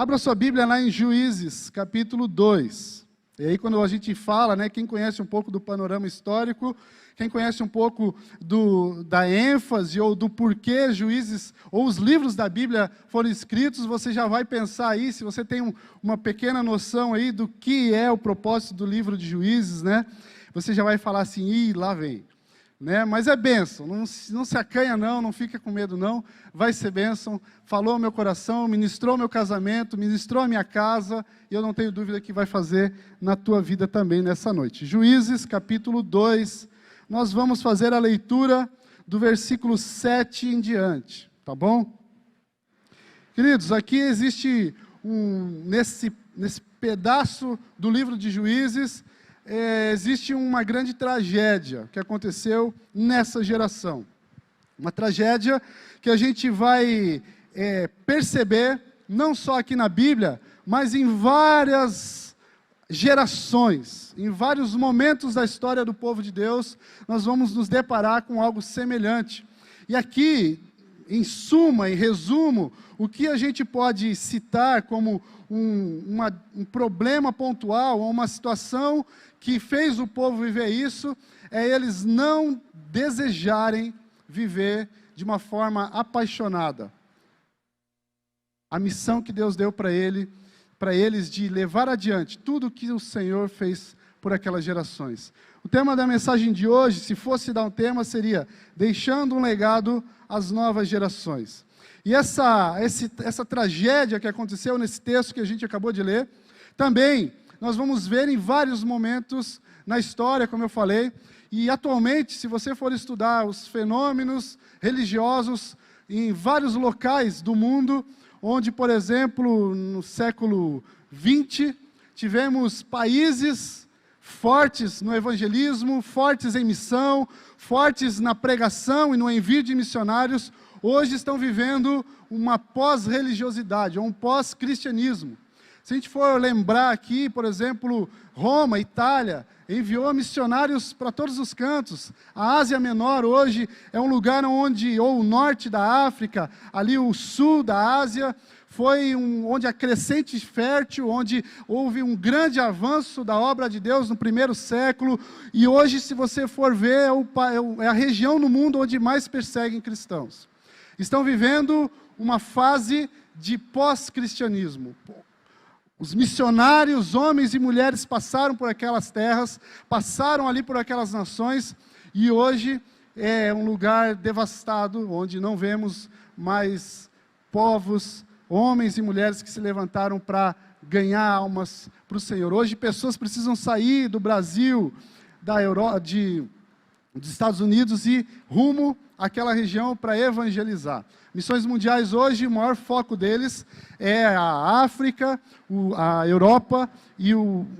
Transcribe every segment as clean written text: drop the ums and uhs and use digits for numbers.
Abra sua Bíblia lá em Juízes, capítulo 2. E aí quando a gente fala, né, quem conhece um pouco do panorama histórico, quem conhece um pouco da ênfase ou do porquê Juízes, ou os livros da Bíblia foram escritos, você já vai pensar aí, se você tem uma pequena noção aí do que é o propósito do livro de Juízes, né, você já vai falar assim, ih, lá vem. Né? Mas é bênção, não se acanha não fica com medo não, vai ser bênção, falou ao meu coração, ministrou meu casamento, ministrou a minha casa, e eu não tenho dúvida que vai fazer na tua vida também nessa noite. Juízes, capítulo 2, nós vamos fazer a leitura do versículo 7 em diante, tá bom? Queridos, aqui existe nesse pedaço do livro de Juízes, existe uma grande tragédia que aconteceu nessa geração. Uma tragédia que a gente vai perceber, não só aqui na Bíblia, mas em várias gerações, em vários momentos da história do povo de Deus, nós vamos nos deparar com algo semelhante. E aqui, em suma, em resumo, o que a gente pode citar como um problema pontual, ou uma situação que fez o povo viver isso, é eles não desejarem viver de uma forma apaixonada. A missão que Deus deu para eles de levar adiante tudo o que o Senhor fez por aquelas gerações. O tema da mensagem de hoje, se fosse dar um tema, seria deixando um legado às novas gerações. E essa tragédia que aconteceu nesse texto que a gente acabou de ler, também nós vamos ver em vários momentos na história, como eu falei, e atualmente, se você for estudar os fenômenos religiosos em vários locais do mundo, onde, por exemplo, no século XX, tivemos países fortes no evangelismo, fortes em missão, fortes na pregação e no envio de missionários, hoje estão vivendo uma pós-religiosidade, ou um pós-cristianismo. Se a gente for lembrar aqui, por exemplo, Roma, Itália, enviou missionários para todos os cantos. A Ásia Menor hoje é um lugar onde, ou o norte da África, ali o sul da Ásia, foi onde a crescente fértil, onde houve um grande avanço da obra de Deus no primeiro século, e hoje, se você for ver, é a região no mundo onde mais perseguem cristãos. Estão vivendo uma fase de pós-cristianismo. Os missionários, homens e mulheres, passaram por aquelas terras, passaram ali por aquelas nações, e hoje é um lugar devastado, onde não vemos mais povos, homens e mulheres que se levantaram para ganhar almas para o Senhor. Hoje pessoas precisam sair do Brasil, da Europa, dos Estados Unidos e rumo àquela região para evangelizar. Missões mundiais hoje, o maior foco deles é a África, a Europa e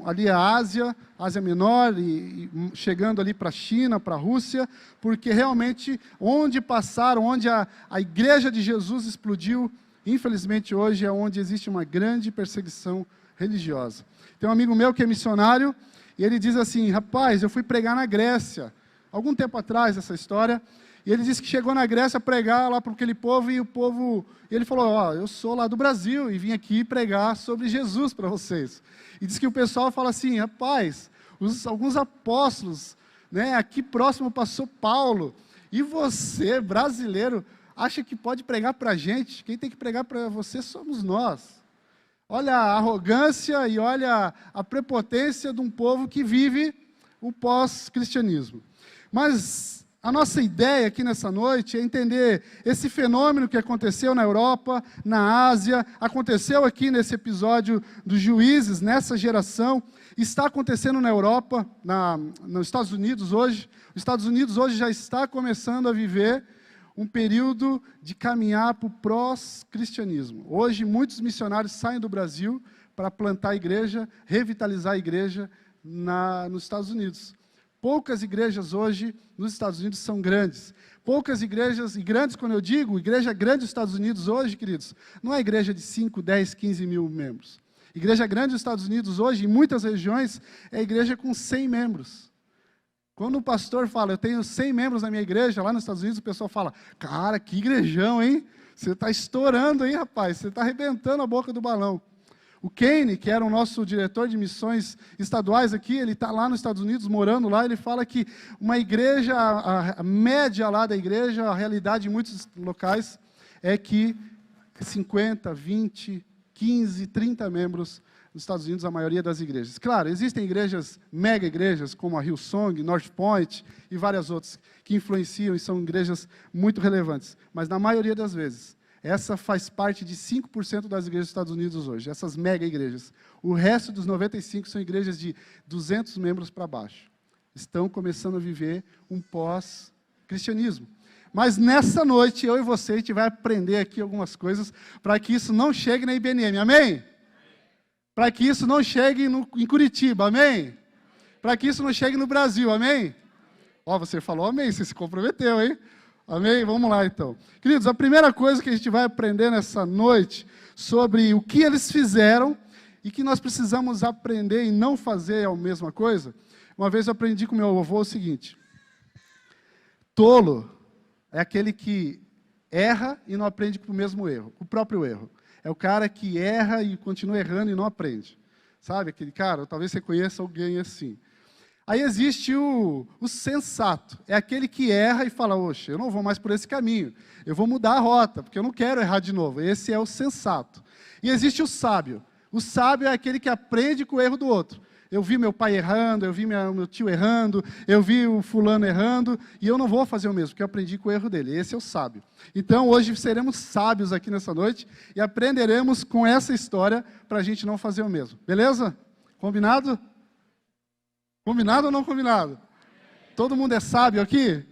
ali a Ásia Menor, e chegando ali para a China, para a Rússia, porque realmente onde passaram, onde a igreja de Jesus explodiu, infelizmente hoje é onde existe uma grande perseguição religiosa. Tem um amigo meu que é missionário, e ele diz assim, rapaz, eu fui pregar na Grécia, algum tempo atrás essa história, e ele disse que chegou na Grécia a pregar lá para aquele povo, e ele falou, eu sou lá do Brasil, e vim aqui pregar sobre Jesus para vocês. E diz que o pessoal fala assim, rapaz, alguns apóstolos, né, aqui próximo passou Paulo, e você, brasileiro, acha que pode pregar para a gente? Quem tem que pregar para você somos nós. Olha a arrogância e olha a prepotência de um povo que vive o pós-cristianismo. Mas a nossa ideia aqui nessa noite é entender esse fenômeno que aconteceu na Europa, na Ásia, aconteceu aqui nesse episódio dos Juízes, nessa geração, está acontecendo na Europa, nos Estados Unidos hoje. Os Estados Unidos hoje já está começando a viver um período de caminhar para o pós-cristianismo. Hoje, muitos missionários saem do Brasil para plantar a igreja, revitalizar a igreja nos Estados Unidos. Poucas igrejas hoje nos Estados Unidos são grandes. Poucas igrejas, e grandes quando eu digo, igreja grande dos Estados Unidos hoje, queridos, não é igreja de 5, 10, 15 mil membros. Igreja grande dos Estados Unidos hoje, em muitas regiões, é igreja com 100 membros. Quando o pastor fala, eu tenho 100 membros na minha igreja, lá nos Estados Unidos, o pessoal fala, cara, que igrejão, hein? Você está estourando, hein, rapaz? Você está arrebentando a boca do balão. O Kane, que era o nosso diretor de missões estaduais aqui, ele está lá nos Estados Unidos, morando lá, ele fala que uma igreja, a média lá da igreja, a realidade em muitos locais, é que 50, 20, 15, 30 membros nos Estados Unidos, a maioria das igrejas. Claro, existem igrejas, mega igrejas, como a Hillsong, North Point e várias outras, que influenciam e são igrejas muito relevantes. Mas na maioria das vezes, essa faz parte de 5% das igrejas dos Estados Unidos hoje, essas mega igrejas. O resto dos 95 são igrejas de 200 membros para baixo. Estão começando a viver um pós-cristianismo. Mas nessa noite, eu e você, a gente vai aprender aqui algumas coisas para que isso não chegue na IBNM, amém? Para que isso não chegue em Curitiba, amém? Para que isso não chegue no Brasil, amém? Ó, você falou amém, você se comprometeu, hein? Amém? Vamos lá, então. Queridos, a primeira coisa que a gente vai aprender nessa noite sobre o que eles fizeram e que nós precisamos aprender e não fazer a mesma coisa. Uma vez eu aprendi com meu avô o seguinte: tolo é aquele que erra e não aprende com o mesmo erro, com o próprio erro. É o cara que erra e continua errando e não aprende. Sabe, aquele cara, talvez você conheça alguém assim. Aí existe o sensato, é aquele que erra e fala, oxe, eu não vou mais por esse caminho, eu vou mudar a rota, porque eu não quero errar de novo. Esse é o sensato. E existe o sábio é aquele que aprende com o erro do outro. Eu vi meu pai errando, eu vi meu tio errando, eu vi o fulano errando, e eu não vou fazer o mesmo, porque eu aprendi com o erro dele. Esse é o sábio. Então, hoje seremos sábios aqui nessa noite, e aprenderemos com essa história, para a gente não fazer o mesmo. Beleza? Combinado? Combinado ou não combinado? Todo mundo é sábio aqui?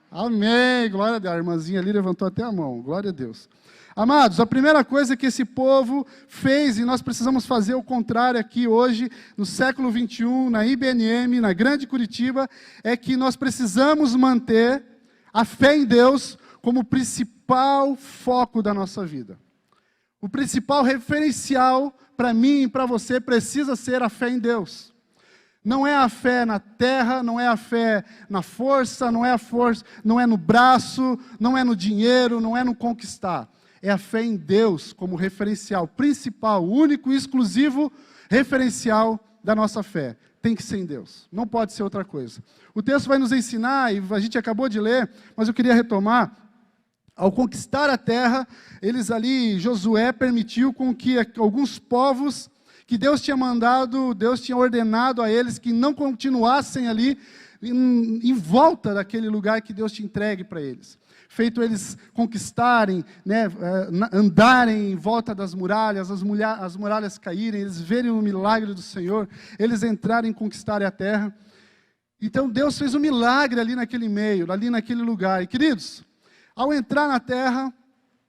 Amém, glória a Deus. A irmãzinha ali levantou até a mão, glória a Deus. Amados, a primeira coisa que esse povo fez, e nós precisamos fazer o contrário aqui hoje, no século 21, na IBNM, na Grande Curitiba, é que nós precisamos manter a fé em Deus como principal foco da nossa vida. O principal referencial para mim e para você precisa ser a fé em Deus. Não é a fé na terra, não é a fé na força, não é no braço, não é no dinheiro, não é no conquistar. É a fé em Deus como referencial principal, único e exclusivo referencial da nossa fé. Tem que ser em Deus, não pode ser outra coisa. O texto vai nos ensinar, e a gente acabou de ler, mas eu queria retomar. Ao conquistar a terra, Josué permitiu com que alguns povos que Deus tinha mandado, Deus tinha ordenado a eles que não continuassem ali em volta daquele lugar que Deus tinha entregue para eles. Feito eles conquistarem, andarem em volta das muralhas, as muralhas caírem, eles verem o milagre do Senhor, eles entrarem e conquistarem a terra. Então Deus fez um milagre ali naquele meio, ali naquele lugar. E queridos, ao entrar na terra,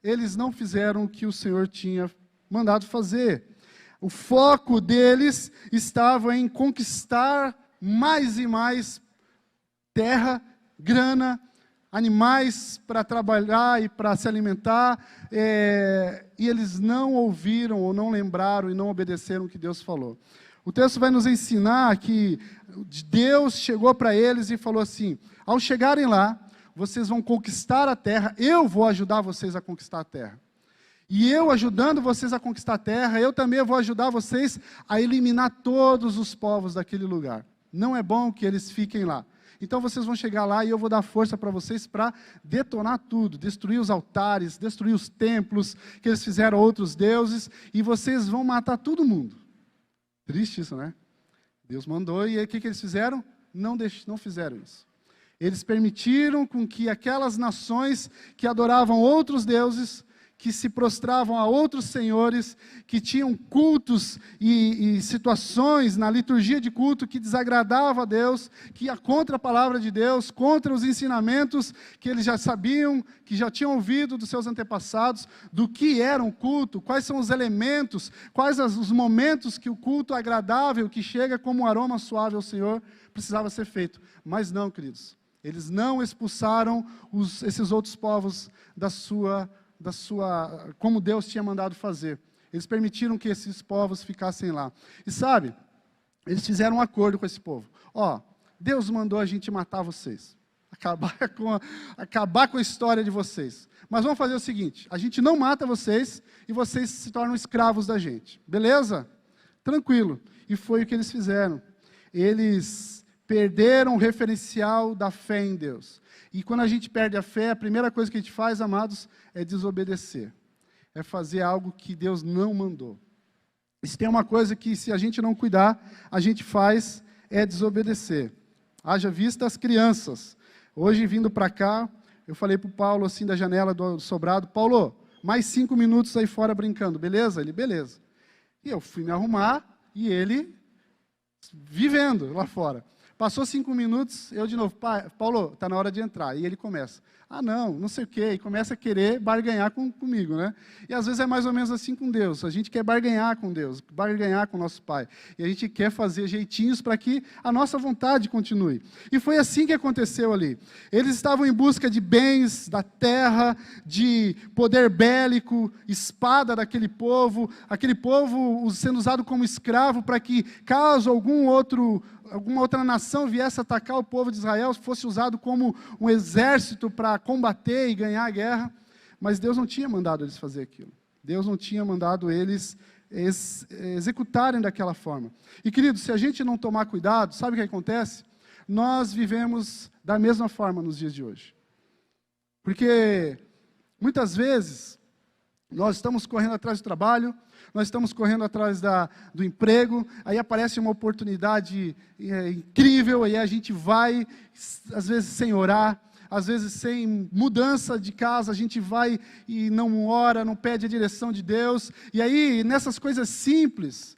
eles não fizeram o que o Senhor tinha mandado fazer. O foco deles estava em conquistar mais e mais terra, grana, animais para trabalhar e para se alimentar, e eles não ouviram ou não lembraram e não obedeceram o que Deus falou. O texto vai nos ensinar que Deus chegou para eles e falou assim, ao chegarem lá, vocês vão conquistar a terra, eu vou ajudar vocês a conquistar a terra. E eu ajudando vocês a conquistar a terra, eu também vou ajudar vocês a eliminar todos os povos daquele lugar. Não é bom que eles fiquem lá. Então vocês vão chegar lá e eu vou dar força para vocês para detonar tudo, destruir os altares, destruir os templos que eles fizeram a outros deuses, e vocês vão matar todo mundo. Triste isso, né? Deus mandou, e aí o que eles fizeram? Não fizeram isso. Eles permitiram com que aquelas nações que adoravam outros deuses, que se prostravam a outros senhores, que tinham cultos e situações na liturgia de culto que desagradava a Deus, que ia contra a palavra de Deus, contra os ensinamentos que eles já sabiam, que já tinham ouvido dos seus antepassados, do que era um culto, quais são os elementos, quais os momentos que o culto agradável, que chega como um aroma suave ao Senhor, precisava ser feito. Mas não, queridos, eles não expulsaram esses outros povos como Deus tinha mandado fazer. Eles permitiram que esses povos ficassem lá. E sabe, eles fizeram um acordo com esse povo. Deus mandou a gente matar vocês. acabar com a história de vocês. Mas vamos fazer o seguinte, a gente não mata vocês e vocês se tornam escravos da gente. Beleza? Tranquilo. E foi o que eles fizeram. Eles perderam o referencial da fé em Deus. E quando a gente perde a fé, a primeira coisa que a gente faz, amados, é desobedecer. É fazer algo que Deus não mandou. E se tem uma coisa que, se a gente não cuidar, a gente faz, é desobedecer. Haja vista as crianças. Hoje, vindo para cá, eu falei para o Paulo, assim, da janela do sobrado, Paulo, mais 5 minutos aí fora brincando, beleza? Ele, beleza. E eu fui me arrumar, e ele vivendo lá fora. Passou 5 minutos, eu de novo, Paulo, está na hora de entrar. E ele começa, não sei o quê, e começa a querer barganhar comigo, né? E às vezes é mais ou menos assim com Deus, a gente quer barganhar com Deus, barganhar com o nosso Pai. E a gente quer fazer jeitinhos para que a nossa vontade continue. E foi assim que aconteceu ali. Eles estavam em busca de bens, da terra, de poder bélico, espada daquele povo, aquele povo sendo usado como escravo para que, caso alguma outra nação viesse atacar o povo de Israel, fosse usado como um exército para combater e ganhar a guerra, mas Deus não tinha mandado eles fazer aquilo. Deus não tinha mandado eles executarem daquela forma. E, queridos, se a gente não tomar cuidado, sabe o que acontece? Nós vivemos da mesma forma nos dias de hoje. Porque, muitas vezes, nós estamos correndo atrás do trabalho, nós estamos correndo atrás do emprego, aí aparece uma oportunidade incrível, aí a gente vai, às vezes sem orar, às vezes sem mudança de casa, a gente vai e não ora, não pede a direção de Deus, e aí nessas coisas simples,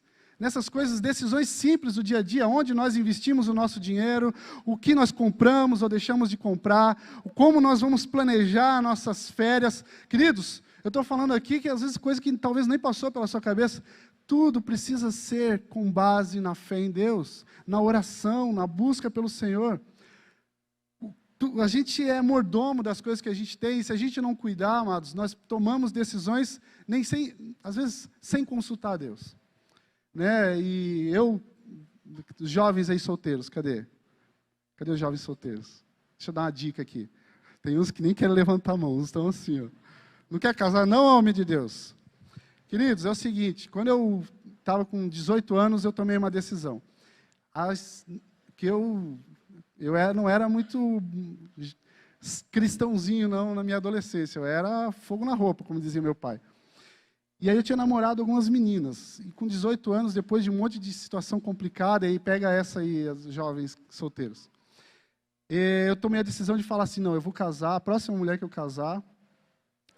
decisões simples do dia a dia, onde nós investimos o nosso dinheiro, o que nós compramos ou deixamos de comprar, como nós vamos planejar nossas férias. Queridos, eu estou falando aqui que às vezes coisa que talvez nem passou pela sua cabeça, tudo precisa ser com base na fé em Deus, na oração, na busca pelo Senhor. A gente é mordomo das coisas que a gente tem, e se a gente não cuidar, amados, nós tomamos decisões, às vezes, sem consultar a Deus. Né? E os jovens aí solteiros, cadê? Cadê os jovens solteiros? Deixa eu dar uma dica aqui. Tem uns que nem querem levantar a mão, uns estão assim, ó. Não quer casar, não, homem de Deus? Queridos, é o seguinte, quando eu estava com 18 anos, eu tomei uma decisão. Eu não era muito cristãozinho, não, na minha adolescência. Eu era fogo na roupa, como dizia meu pai. E aí eu tinha namorado algumas meninas. E com 18 anos, depois de um monte de situação complicada, aí pega essa aí, os jovens solteiros. Eu tomei a decisão de falar assim, não, eu vou casar, a próxima mulher que eu casar,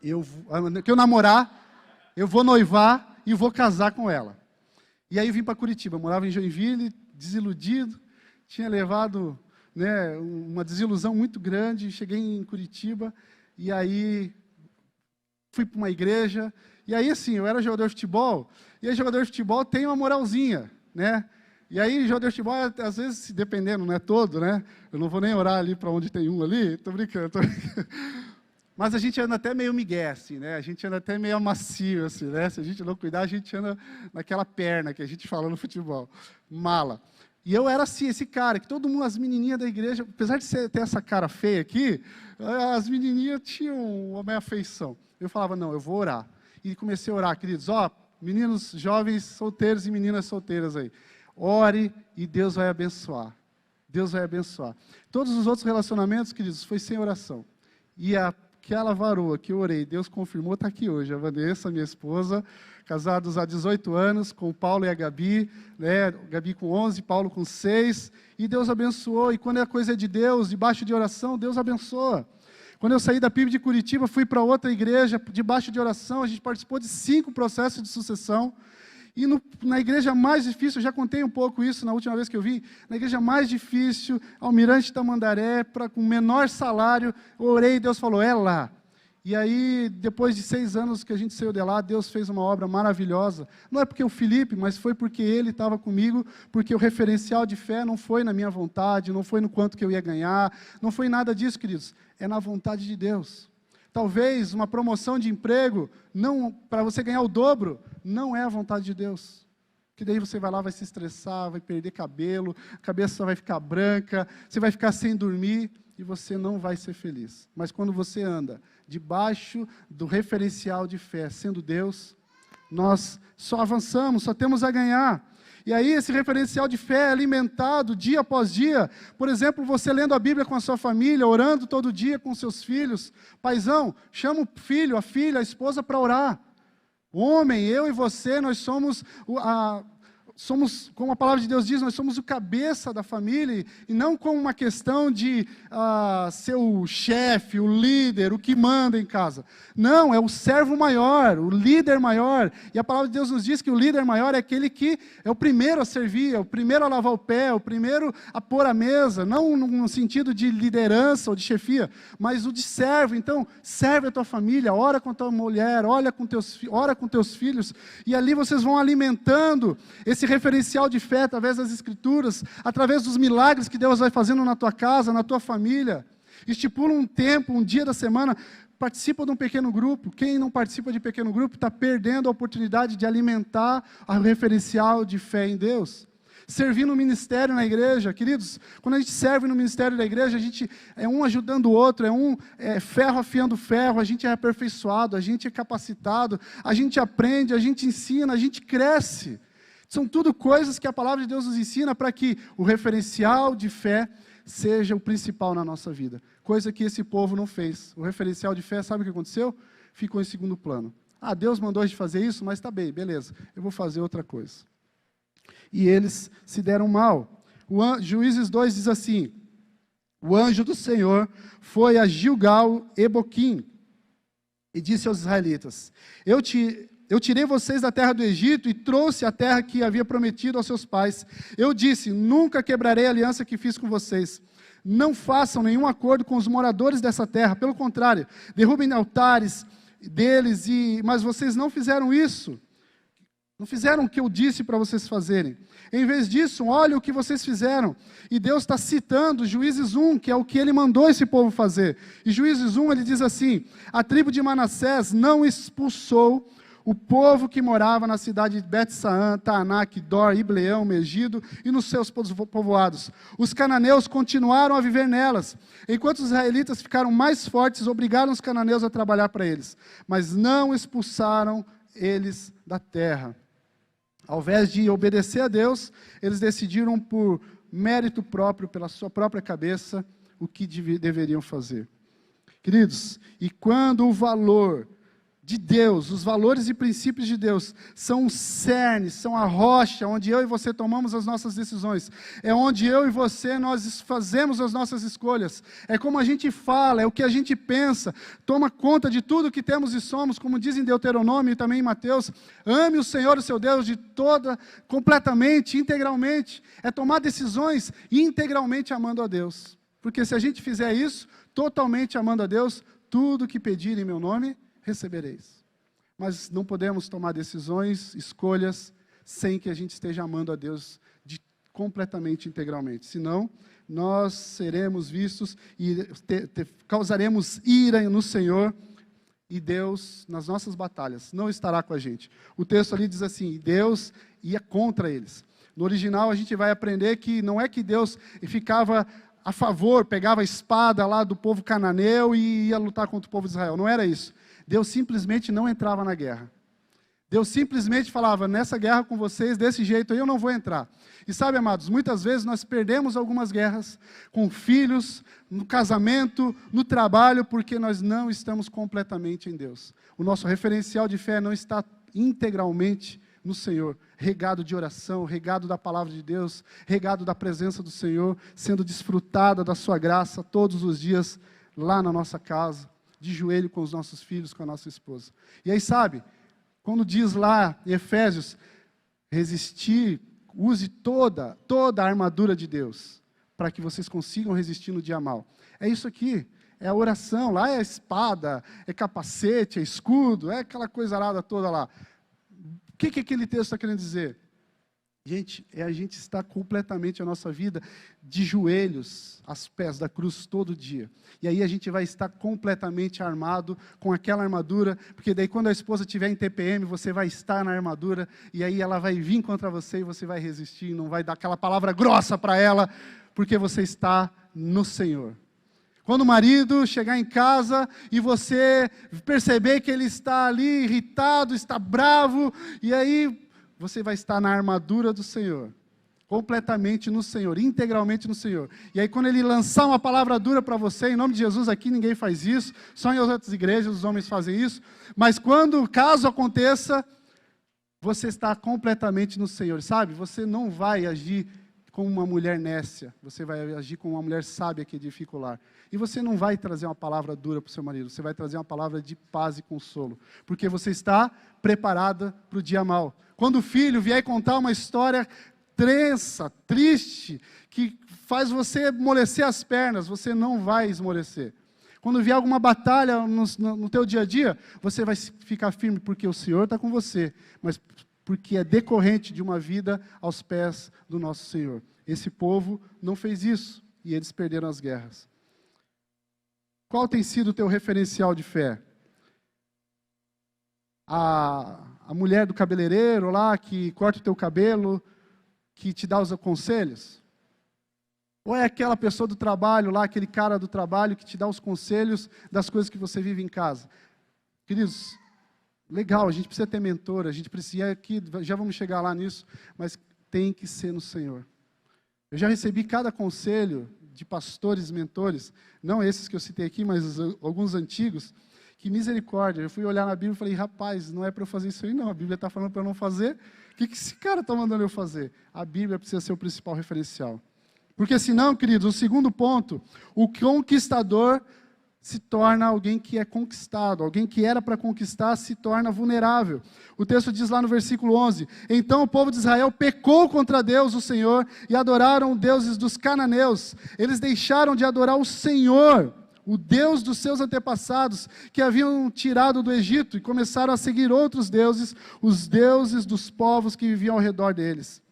que eu namorar, eu vou noivar e vou casar com ela. E aí eu vim para Curitiba, eu morava em Joinville, desiludido, tinha levado, né, uma desilusão muito grande, cheguei em Curitiba, e aí fui para uma igreja, e aí assim, eu era jogador de futebol, e aí jogador de futebol tem uma moralzinha, né? E aí jogador de futebol, às vezes, dependendo, não é todo, né? Eu não vou nem orar ali para onde tem um ali, estou brincando. Mas a gente anda até meio migué, assim, né? A gente anda até meio macio, assim, né? Se a gente não cuidar, a gente anda naquela perna que a gente fala no futebol. Mala. E eu era assim, esse cara, que todo mundo, as menininhas da igreja, apesar de ter essa cara feia aqui, as menininhas tinham uma minha afeição. Eu falava, não, eu vou orar. E comecei a orar, queridos, meninos jovens solteiros e meninas solteiras aí. Ore e Deus vai abençoar. Deus vai abençoar. Todos os outros relacionamentos, queridos, foi sem oração. E aquela varoa que eu orei, Deus confirmou, está aqui hoje. A Vanessa, minha esposa, casados há 18 anos, com o Paulo e a Gabi, né? Gabi com 11, Paulo com 6, e Deus abençoou. E quando a coisa é de Deus, debaixo de oração, Deus abençoa. Quando eu saí da PIB de Curitiba, fui para outra igreja, debaixo de oração, a gente participou de 5 processos de sucessão. E na igreja mais difícil, eu já contei um pouco isso na última vez que eu vim, na igreja mais difícil, Almirante Tamandaré, com menor salário, eu orei e Deus falou, é lá. E aí, depois de 6 anos que a gente saiu de lá, Deus fez uma obra maravilhosa. Não é porque o Felipe, mas foi porque ele estava comigo, porque o referencial de fé não foi na minha vontade, não foi no quanto que eu ia ganhar, não foi nada disso, queridos. É na vontade de Deus. Talvez uma promoção de emprego, para você ganhar o dobro, não é a vontade de Deus. Que daí você vai lá, vai se estressar, vai perder cabelo, a cabeça vai ficar branca, você vai ficar sem dormir e você não vai ser feliz. Mas quando você anda debaixo do referencial de fé, sendo Deus, nós só avançamos, só temos a ganhar. E aí esse referencial de fé é alimentado dia após dia. Por exemplo, você lendo a Bíblia com a sua família, orando todo dia com seus filhos. Paizão, chama o filho, a filha, a esposa para orar. Homem, eu e você, nós somos, como a palavra de Deus diz, nós somos o cabeça da família, e não como uma questão de ser o chefe, o líder, o que manda em casa. Não, é o servo maior, o líder maior. E a palavra de Deus nos diz que o líder maior é aquele que é o primeiro a servir, é o primeiro a lavar o pé, é o primeiro a pôr a mesa, não no sentido de liderança ou de chefia, mas o de servo. Então, serve a tua família, ora com a tua mulher, ora com teus filhos, e ali vocês vão alimentando esse referencial de fé através das Escrituras, através dos milagres que Deus vai fazendo na tua casa, na tua família. Estipula um tempo, um dia da semana, participa de um pequeno grupo. Quem não participa de pequeno grupo está perdendo a oportunidade de alimentar o referencial de fé em Deus. Servir no ministério na igreja, queridos, quando a gente serve no ministério da igreja, a gente é um ajudando o outro, ferro afiando ferro, a gente é aperfeiçoado, a gente é capacitado, a gente aprende, a gente ensina, a gente cresce. São tudo coisas que a palavra de Deus nos ensina para que o referencial de fé seja o principal na nossa vida. Coisa que esse povo não fez. O referencial de fé, sabe o que aconteceu? Ficou em segundo plano. Deus mandou a gente fazer isso, mas está bem, beleza, eu vou fazer outra coisa. E eles se deram mal. Juízes 2 diz assim: o anjo do Senhor foi a Gilgal e Boquim e disse aos israelitas: Eu tirei vocês da terra do Egito e trouxe a terra que havia prometido aos seus pais. Eu disse: nunca quebrarei a aliança que fiz com vocês. Não façam nenhum acordo com os moradores dessa terra. Pelo contrário, derrubem altares deles, mas vocês não fizeram isso. Não fizeram o que eu disse para vocês fazerem. Em vez disso, olha o que vocês fizeram. E Deus está citando Juízes 1, que é o que ele mandou esse povo fazer. E Juízes 1, ele diz assim: a tribo de Manassés não expulsou o povo que morava na cidade de Bet-Saã, Taanac, Dor, Ibleão, Megido e nos seus povoados. Os cananeus continuaram a viver nelas. Enquanto os israelitas ficaram mais fortes, obrigaram os cananeus a trabalhar para eles. Mas não expulsaram eles da terra. Ao invés de obedecer a Deus, eles decidiram por mérito próprio, pela sua própria cabeça, o que deveriam fazer. Queridos, e quando o valor de Deus, os valores e princípios de Deus, são o cerne, são a rocha, onde eu e você tomamos as nossas decisões, é onde eu e você, nós fazemos as nossas escolhas, é como a gente fala, é o que a gente pensa, toma conta de tudo que temos e somos, como diz em Deuteronômio e também em Mateus: ame o Senhor, o seu Deus, completamente, integralmente, é tomar decisões integralmente amando a Deus, porque se a gente fizer isso, totalmente amando a Deus, tudo que pedir em meu nome, recebereis. Mas não podemos tomar decisões, escolhas, sem que a gente esteja amando a Deus completamente, integralmente. Senão, nós seremos vistos e causaremos ira no Senhor, e Deus, nas nossas batalhas, não estará com a gente. O texto ali diz assim: Deus ia contra eles. No original, a gente vai aprender que não é que Deus ficava a favor, pegava a espada lá do povo cananeu e ia lutar contra o povo de Israel. Não era isso. Deus simplesmente não entrava na guerra. Deus simplesmente falava: nessa guerra com vocês, desse jeito aí eu não vou entrar. E sabe, amados, muitas vezes nós perdemos algumas guerras com filhos, no casamento, no trabalho, porque nós não estamos completamente em Deus. O nosso referencial de fé não está integralmente no Senhor, regado de oração, regado da palavra de Deus, regado da presença do Senhor, sendo desfrutada da sua graça todos os dias lá na nossa casa, de joelho com os nossos filhos, com a nossa esposa. E aí, sabe, quando diz lá em Efésios, resistir, use toda a armadura de Deus, para que vocês consigam resistir no dia mal. É isso aqui, é a oração, lá é a espada, é capacete, é escudo, é aquela coisa arada toda lá. O que aquele texto está querendo dizer? Gente, é a gente estar completamente a nossa vida de joelhos aos pés da cruz todo dia. E aí a gente vai estar completamente armado com aquela armadura, porque daí quando a esposa estiver em TPM, você vai estar na armadura, e aí ela vai vir contra você e você vai resistir, não vai dar aquela palavra grossa para ela, porque você está no Senhor. Quando o marido chegar em casa e você perceber que ele está ali irritado, está bravo, e aí você vai estar na armadura do Senhor, completamente no Senhor, integralmente no Senhor. E aí quando ele lançar uma palavra dura para você, em nome de Jesus, aqui ninguém faz isso, só em outras igrejas os homens fazem isso, mas quando, caso aconteça, você está completamente no Senhor, sabe? Você não vai agir como uma mulher nécia, você vai agir como uma mulher sábia que edifica o lar. E você não vai trazer uma palavra dura para o seu marido, você vai trazer uma palavra de paz e consolo, porque você está preparada para o dia mau. Quando o filho vier contar uma história tensa, triste, que faz você amolecer as pernas, você não vai esmorecer. Quando vier alguma batalha no teu dia a dia, você vai ficar firme, porque o Senhor está com você, mas porque é decorrente de uma vida aos pés do nosso Senhor. Esse povo não fez isso, e eles perderam as guerras. Qual tem sido o teu referencial de fé? A mulher do cabeleireiro lá, que corta o teu cabelo, que te dá os conselhos? Ou é aquela pessoa do trabalho lá, aquele cara do trabalho que te dá os conselhos das coisas que você vive em casa? Queridos, legal, a gente precisa ter mentor, a gente precisa, aqui, já vamos chegar lá nisso, mas tem que ser no Senhor. Eu já recebi cada conselho de pastores, mentores, não esses que eu citei aqui, mas alguns antigos, que misericórdia. Eu fui olhar na Bíblia e falei, rapaz, não é para eu fazer isso aí não, a Bíblia está falando para eu não fazer, o que esse cara está mandando eu fazer? A Bíblia precisa ser o principal referencial. Porque senão, queridos, o segundo ponto, o conquistador se torna alguém que é conquistado, alguém que era para conquistar se torna vulnerável. O texto diz lá no versículo 11, então o povo de Israel pecou contra Deus, o Senhor, e adoraram deuses dos cananeus. Eles deixaram de adorar o Senhor, o Deus dos seus antepassados, que haviam tirado do Egito, e começaram a seguir outros deuses, os deuses dos povos que viviam ao redor deles.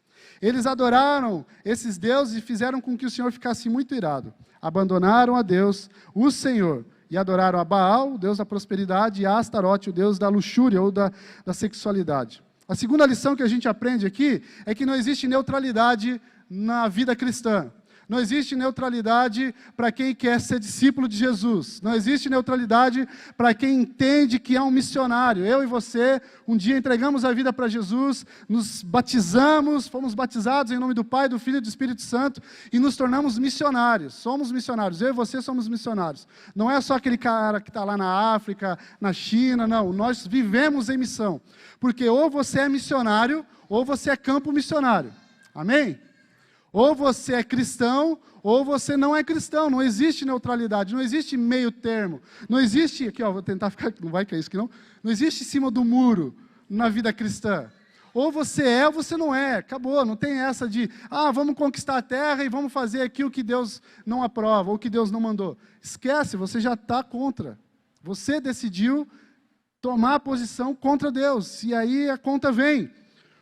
Eles adoraram esses deuses e fizeram com que o Senhor ficasse muito irado. Abandonaram a Deus, o Senhor, e adoraram a Baal, o Deus da prosperidade, e a Astarote, o Deus da luxúria ou da sexualidade. A segunda lição que a gente aprende aqui é que não existe neutralidade na vida cristã. Não existe neutralidade para quem quer ser discípulo de Jesus. Não existe neutralidade para quem entende que é um missionário. Eu e você, um dia entregamos a vida para Jesus, nos batizamos, fomos batizados em nome do Pai, do Filho e do Espírito Santo e nos tornamos missionários. Somos missionários. Eu e você somos missionários. Não é só aquele cara que está lá na África, na China, não. Nós vivemos em missão. Porque ou você é missionário, ou você é campo missionário. Amém? Ou você é cristão, ou você não é cristão. Não existe neutralidade, não existe meio termo. Não existe, aqui ó, vou tentar ficar, não vai cair isso aqui não. Não existe em cima do muro na vida cristã. Ou você é ou você não é, acabou. Não tem essa de, vamos conquistar a terra e vamos fazer aqui o que Deus não aprova, ou o que Deus não mandou. Esquece, você já está contra. Você decidiu tomar a posição contra Deus, e aí a conta vem.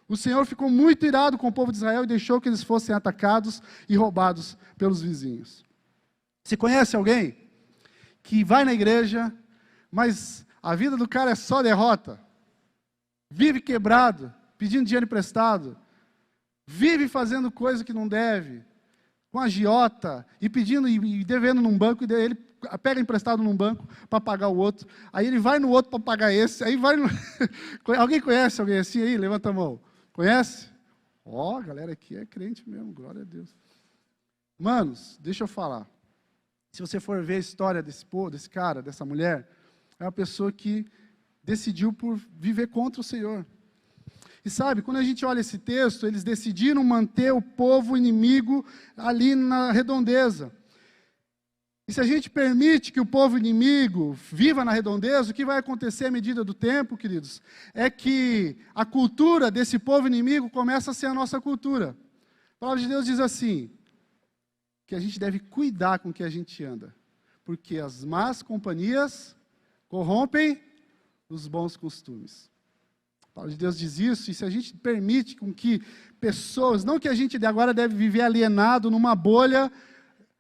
O Senhor ficou muito irado com o povo de Israel e deixou que eles fossem atacados e roubados pelos vizinhos. Você conhece alguém que vai na igreja, mas a vida do cara é só derrota? Vive quebrado, pedindo dinheiro emprestado, vive fazendo coisa que não deve, com agiota, e pedindo e devendo num banco, e ele pega emprestado num banco para pagar o outro, aí ele vai no outro para pagar esse, aí vai no... Alguém conhece alguém assim aí? Levanta a mão. Conhece? A galera aqui é crente mesmo, glória a Deus. Manos, deixa eu falar. Se você for ver a história desse cara, dessa mulher, é uma pessoa que decidiu por viver contra o Senhor. E sabe, quando a gente olha esse texto, eles decidiram manter o povo inimigo ali na redondeza. E se a gente permite que o povo inimigo viva na redondeza, o que vai acontecer à medida do tempo, queridos, é que a cultura desse povo inimigo começa a ser a nossa cultura. A palavra de Deus diz assim, que a gente deve cuidar com o que a gente anda, porque as más companhias corrompem os bons costumes. A palavra de Deus diz isso, e se a gente permite com que pessoas, não que a gente agora deve viver alienado numa bolha,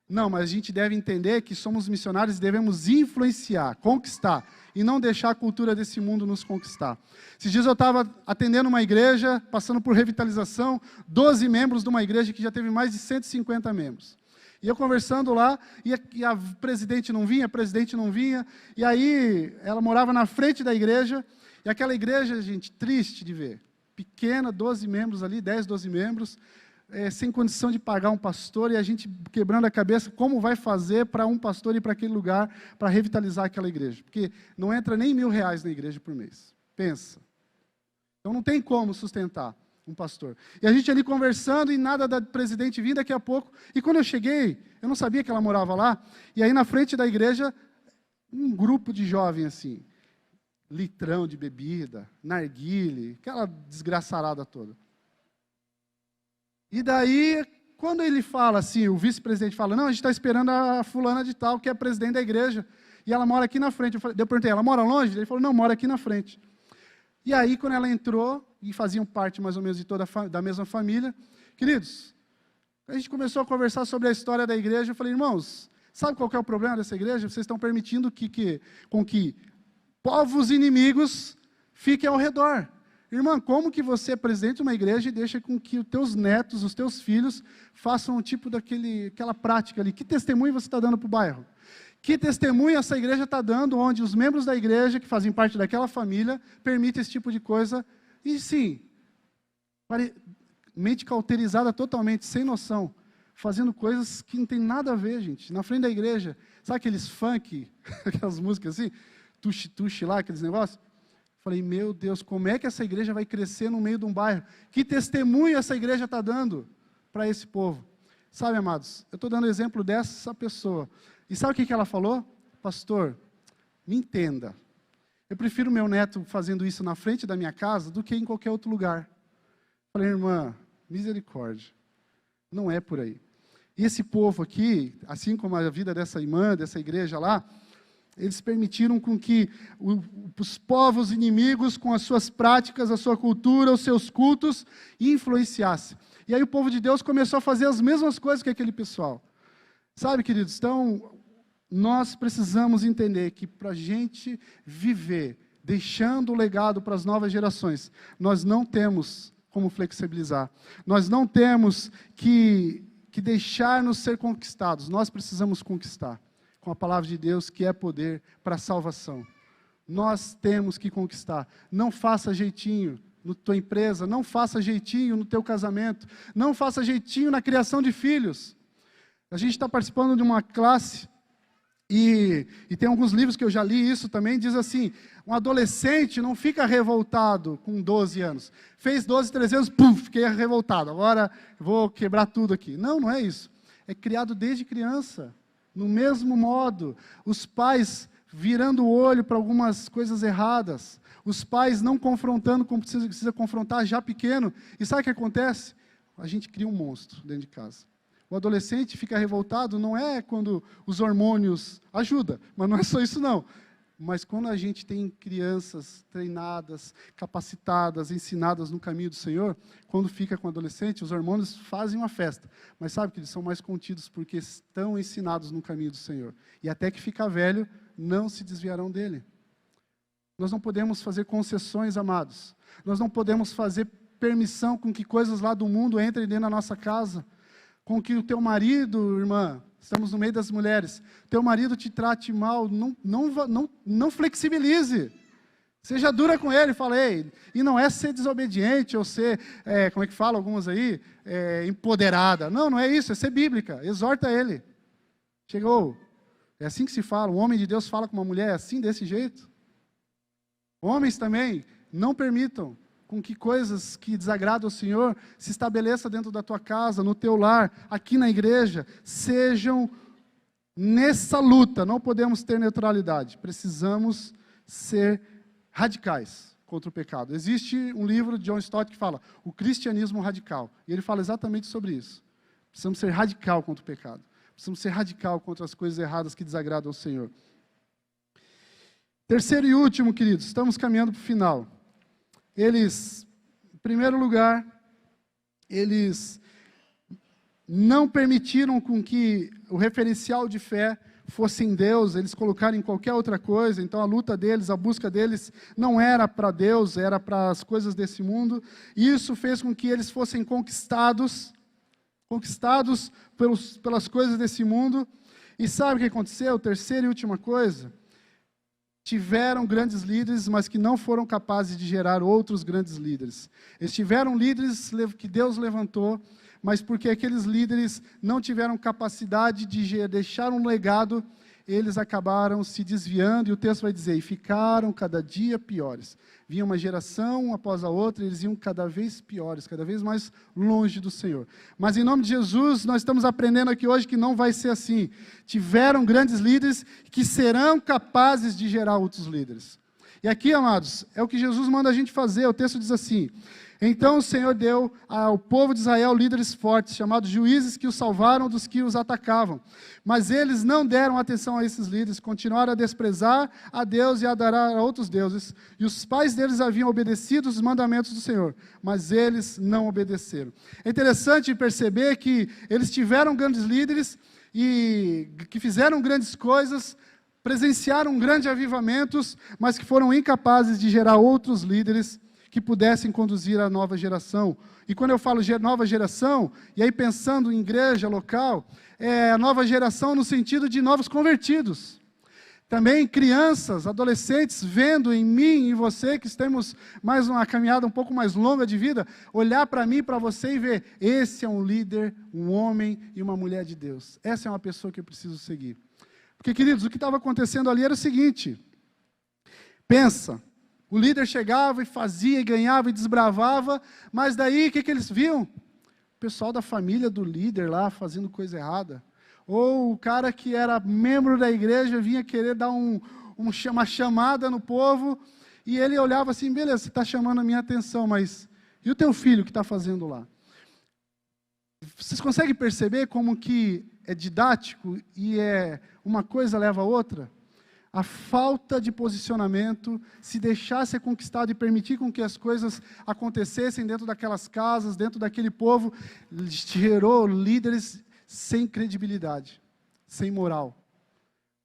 não, mas a gente deve entender que somos missionários e devemos influenciar, conquistar, e não deixar a cultura desse mundo nos conquistar. Esses dias eu estava atendendo uma igreja, passando por revitalização, 12 membros de uma igreja que já teve mais de 150 membros. E eu conversando lá, e a presidente não vinha, e aí ela morava na frente da igreja, e aquela igreja, gente, triste de ver, pequena, 12 membros ali, 10, 12 membros, sem condição de pagar um pastor, e a gente quebrando a cabeça, como vai fazer para um pastor ir para aquele lugar, para revitalizar aquela igreja, porque não entra nem R$1.000 na igreja por mês, pensa. Então não tem como sustentar um pastor. E a gente ali conversando, e nada da presidente vir daqui a pouco, e quando eu cheguei, eu não sabia que ela morava lá, e aí na frente da igreja, um grupo de jovens assim, litrão de bebida, narguile, aquela desgraçarada toda. E daí, quando ele fala assim, o vice-presidente fala, não, a gente está esperando a fulana de tal, que é presidente da igreja, e ela mora aqui na frente. Eu perguntei, ela mora longe? Ele falou, não, mora aqui na frente. E aí, quando ela entrou, e faziam parte mais ou menos de da mesma família, queridos, a gente começou a conversar sobre a história da igreja, eu falei, irmãos, sabe qual que é o problema dessa igreja? Vocês estão permitindo com que povos inimigos fiquem ao redor. Irmã, como que você é presidente de uma igreja e deixa com que os teus netos, os teus filhos, façam um tipo daquela prática ali? Que testemunho você está dando para o bairro? Que testemunho essa igreja está dando, onde os membros da igreja, que fazem parte daquela família, permitem esse tipo de coisa? E sim, mente cauterizada totalmente, sem noção, fazendo coisas que não tem nada a ver, gente. Na frente da igreja, sabe aqueles funk, aquelas músicas assim, tuxi-tuxi lá, aqueles negócios? Falei, meu Deus, como é que essa igreja vai crescer no meio de um bairro? Que testemunho essa igreja está dando para esse povo? Sabe, amados, eu estou dando exemplo dessa pessoa. E sabe o que ela falou? Pastor, me entenda. Eu prefiro meu neto fazendo isso na frente da minha casa do que em qualquer outro lugar. Falei, irmã, misericórdia. Não é por aí. E esse povo aqui, assim como a vida dessa irmã, dessa igreja lá, eles permitiram com que os povos inimigos, com as suas práticas, a sua cultura, os seus cultos, influenciassem. E aí o povo de Deus começou a fazer as mesmas coisas que aquele pessoal. Sabe, queridos, então, nós precisamos entender que para a gente viver, deixando o legado para as novas gerações, nós não temos como flexibilizar. Nós não temos que deixar-nos ser conquistados. Nós precisamos conquistar com a palavra de Deus, que é poder para a salvação. Nós temos que conquistar. Não faça jeitinho na tua empresa, não faça jeitinho no teu casamento, não faça jeitinho na criação de filhos. A gente está participando de uma classe, e tem alguns livros que eu já li isso também, diz assim, um adolescente não fica revoltado com 12 anos. Fez 12, 13 anos, pum, fiquei revoltado, agora vou quebrar tudo aqui. Não, não é isso. É criado desde criança. No mesmo modo, os pais virando o olho para algumas coisas erradas, os pais não confrontando como precisa confrontar já pequeno, e sabe o que acontece? A gente cria um monstro dentro de casa. O adolescente fica revoltado, não é quando os hormônios ajudam, mas não é só isso não. Mas quando a gente tem crianças treinadas, capacitadas, ensinadas no caminho do Senhor, quando fica com o adolescente, os hormônios fazem uma festa. Mas sabe que eles são mais contidos porque estão ensinados no caminho do Senhor. E até que ficar velho, não se desviarão dele. Nós não podemos fazer concessões, amados. Nós não podemos fazer permissão com que coisas lá do mundo entrem dentro da nossa casa. Com que o teu marido, irmã, estamos no meio das mulheres, teu marido te trate mal, não flexibilize. Seja dura com ele, fala, ei, e não é ser desobediente ou ser, como é que fala algumas aí, empoderada. Não, não é isso, é ser bíblica, exorta ele. Chegou, é assim que se fala, um homem de Deus fala com uma mulher assim, desse jeito. Homens também, não permitam com que coisas que desagradam ao Senhor se estabeleçam dentro da tua casa, no teu lar, aqui na igreja, sejam nessa luta, não podemos ter neutralidade, precisamos ser radicais contra o pecado. Existe um livro de John Stott que fala, o cristianismo radical, e ele fala exatamente sobre isso. Precisamos ser radical contra o pecado, precisamos ser radical contra as coisas erradas que desagradam ao Senhor. Terceiro e último, queridos, estamos caminhando para o final. eles, em primeiro lugar, eles não permitiram com que o referencial de fé fosse em Deus, eles colocaram em qualquer outra coisa. Então a luta deles, a busca deles não era para Deus, era para as coisas desse mundo. E isso fez com que eles fossem conquistados pelas coisas desse mundo. E sabe o que aconteceu? Terceira e última coisa, tiveram grandes líderes, mas que não foram capazes de gerar outros grandes líderes. Eles tiveram líderes que Deus levantou, mas porque aqueles líderes não tiveram capacidade de deixar um legado, eles acabaram se desviando, e o texto vai dizer, e ficaram cada dia piores. Vinha uma geração após a outra, e eles iam cada vez piores, cada vez mais longe do Senhor. Mas em nome de Jesus, nós estamos aprendendo aqui hoje que não vai ser assim. Tiveram grandes líderes que serão capazes de gerar outros líderes. E aqui, amados, é o que Jesus manda a gente fazer. O texto diz assim, então o Senhor deu ao povo de Israel líderes fortes, chamados juízes, que os salvaram dos que os atacavam. Mas eles não deram atenção a esses líderes, continuaram a desprezar a Deus e a adorar a outros deuses. E os pais deles haviam obedecido os mandamentos do Senhor, mas eles não obedeceram. É interessante perceber que eles tiveram grandes líderes e que fizeram grandes coisas, presenciaram grandes avivamentos, mas que foram incapazes de gerar outros líderes que pudessem conduzir a nova geração. E quando eu falo nova geração, e aí pensando em igreja local, é a nova geração no sentido de novos convertidos. Também crianças, adolescentes, vendo em mim e em você, que temos mais uma caminhada um pouco mais longa de vida, olhar para mim, para você e ver, esse é um líder, um homem e uma mulher de Deus. Essa é uma pessoa que eu preciso seguir. Porque, queridos, o que estava acontecendo ali era o seguinte, pensa, o líder chegava e fazia, e ganhava, e desbravava, mas daí, o que eles viam? O pessoal da família do líder lá, fazendo coisa errada. Ou o cara que era membro da igreja, vinha querer dar uma chamada no povo, e ele olhava assim, beleza, você está chamando a minha atenção, mas e o teu filho que está fazendo lá? Vocês conseguem perceber como que é didático, e uma coisa leva a outra? A falta de posicionamento, se deixar ser conquistado e permitir com que as coisas acontecessem dentro daquelas casas, dentro daquele povo, gerou líderes sem credibilidade, sem moral.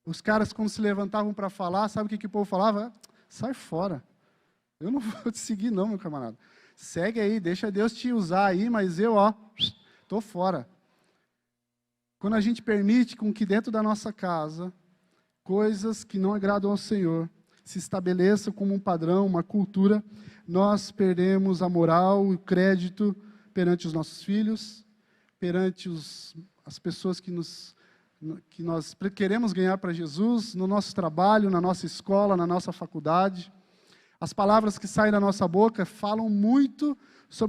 Os caras, quando se levantavam para falar, sabe o que o povo falava? Sai fora. Eu não vou te seguir não, meu camarada. Segue aí, deixa Deus te usar aí, mas eu, estou fora. Quando a gente permite com que dentro da nossa casa, coisas que não agradam ao Senhor se estabeleçam como um padrão, uma cultura, nós perdemos a moral, o crédito perante os nossos filhos, perante as pessoas que nós queremos ganhar para Jesus, no nosso trabalho, na nossa escola, na nossa faculdade. As palavras que saem da nossa boca falam muito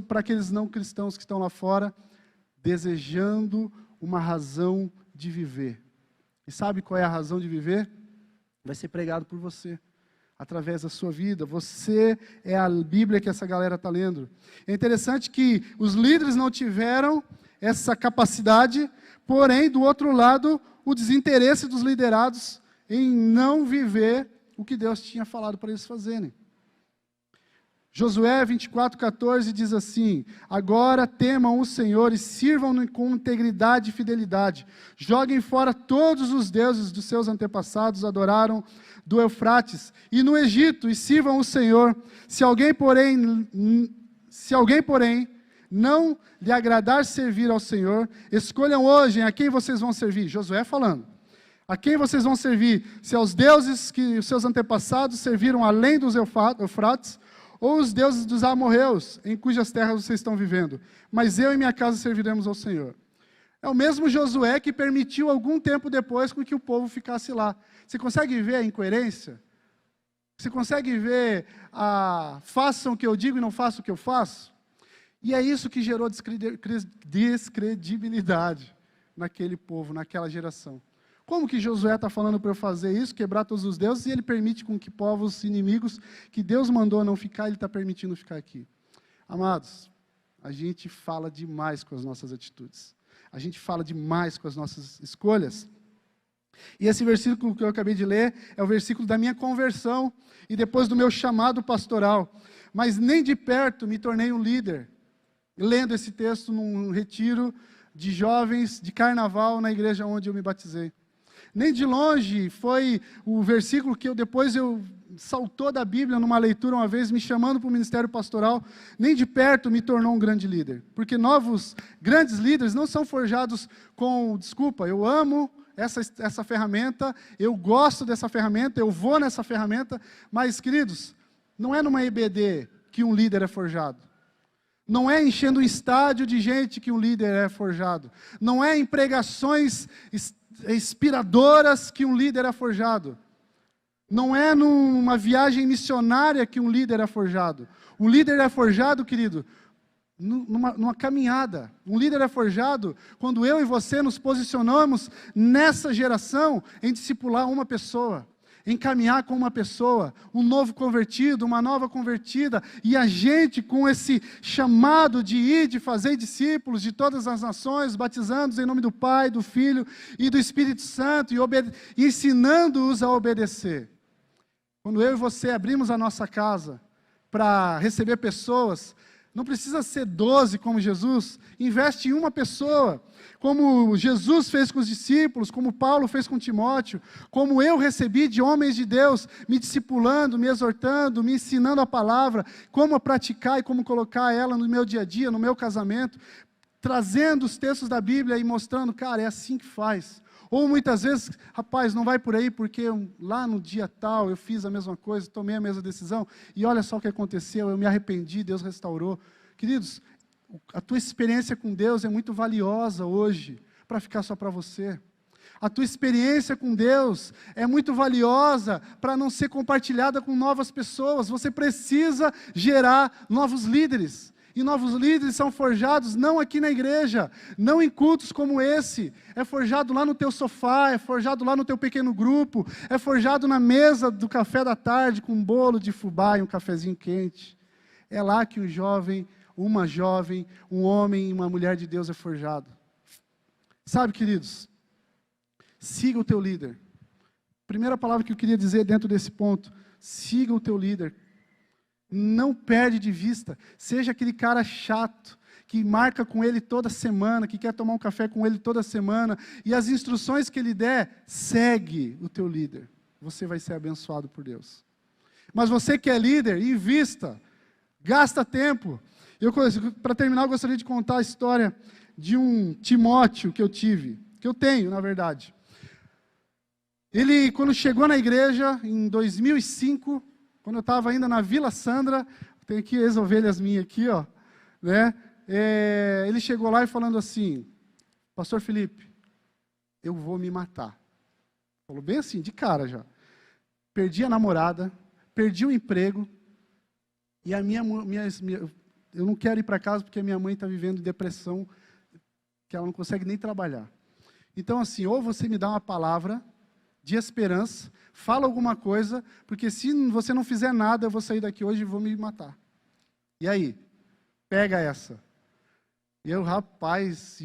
para aqueles não cristãos que estão lá fora, desejando uma razão de viver. E sabe qual é a razão de viver? Vai ser pregado por você, através da sua vida. Você é a Bíblia que essa galera está lendo. É interessante que os líderes não tiveram essa capacidade, porém, do outro lado, o desinteresse dos liderados em não viver o que Deus tinha falado para eles fazerem. Josué 24:14 diz assim, agora temam o Senhor e sirvam-no com integridade e fidelidade. Joguem fora todos os deuses dos seus antepassados, adoraram do Eufrates e no Egito, e sirvam o Senhor. Se alguém, porém, não lhe agradar servir ao Senhor, escolham hoje a quem vocês vão servir. Josué falando. A quem vocês vão servir? Se aos deuses que os seus antepassados serviram além dos Eufrates, ou os deuses dos amorreus, em cujas terras vocês estão vivendo. Mas eu e minha casa serviremos ao Senhor. É o mesmo Josué que permitiu algum tempo depois com que o povo ficasse lá. Você consegue ver a incoerência? Você consegue ver façam o que eu digo e não façam o que eu faço? E é isso que gerou descredibilidade naquele povo, naquela geração. Como que Josué está falando para eu fazer isso, quebrar todos os deuses, e ele permite com que povos inimigos, que Deus mandou não ficar, ele está permitindo ficar aqui? Amados, a gente fala demais com as nossas atitudes. A gente fala demais com as nossas escolhas. E esse versículo que eu acabei de ler é o versículo da minha conversão e depois do meu chamado pastoral. Mas nem de perto me tornei um líder. Lendo esse texto num retiro de jovens de carnaval na igreja onde eu me batizei. Nem de longe foi o versículo que depois saltou da Bíblia numa leitura uma vez, me chamando para o ministério pastoral, nem de perto me tornou um grande líder. Porque novos grandes líderes não são forjados com, desculpa, eu amo essa ferramenta, eu gosto dessa ferramenta, eu vou nessa ferramenta, mas, queridos, não é numa EBD que um líder é forjado. Não é enchendo um estádio de gente que um líder é forjado. Não é em pregações inspiradoras que um líder é forjado. Não é numa viagem missionária que um líder é forjado. Um líder é forjado, querido, numa caminhada. Um líder é forjado quando eu e você nos posicionamos nessa geração em discipular uma pessoa, em caminhar com uma pessoa, um novo convertido, uma nova convertida, e a gente com esse chamado de ir, de fazer discípulos de todas as nações, batizando-os em nome do Pai, do Filho e do Espírito Santo, e ensinando-os a obedecer. Quando eu e você abrimos a nossa casa para receber pessoas, não precisa ser 12 como Jesus, investe em uma pessoa, como Jesus fez com os discípulos, como Paulo fez com Timóteo, como eu recebi de homens de Deus, me discipulando, me exortando, me ensinando a palavra, como a praticar e como colocar ela no meu dia a dia, no meu casamento, trazendo os textos da Bíblia e mostrando, cara, é assim que faz. Ou muitas vezes, rapaz, não vai por aí porque lá no dia tal eu fiz a mesma coisa, tomei a mesma decisão, e olha só o que aconteceu, eu me arrependi, Deus restaurou. Queridos, a tua experiência com Deus é muito valiosa hoje, para ficar só para você. A tua experiência com Deus é muito valiosa para não ser compartilhada com novas pessoas. Você precisa gerar novos líderes. E novos líderes são forjados não aqui na igreja, não em cultos como esse. É forjado lá no teu sofá, é forjado lá no teu pequeno grupo, é forjado na mesa do café da tarde com um bolo de fubá e um cafezinho quente. É lá que um jovem, uma jovem, um homem e uma mulher de Deus é forjado. Sabe, queridos, siga o teu líder. Primeira palavra que eu queria dizer dentro desse ponto, siga o teu líder. Não perde de vista, seja aquele cara chato, que marca com ele toda semana, que quer tomar um café com ele toda semana, e as instruções que ele der, segue o teu líder. Você vai ser abençoado por Deus. Mas você que é líder, invista, gasta tempo. Para terminar, eu gostaria de contar a história de um Timóteo que eu tenho, na verdade. Ele, quando chegou na igreja, em 2005, quando eu estava ainda na Vila Sandra, tem aqui as ovelhas minhas aqui, ó, né? Ele chegou lá e falando assim, Pastor Felipe, eu vou me matar. Falou bem assim, de cara já. Perdi a namorada, perdi o emprego, e eu não quero ir para casa porque a minha mãe está vivendo depressão, que ela não consegue nem trabalhar. Então assim, ou você me dá uma palavra de esperança, fala alguma coisa, porque se você não fizer nada, eu vou sair daqui hoje e vou me matar. E aí? Pega essa. E eu, rapaz,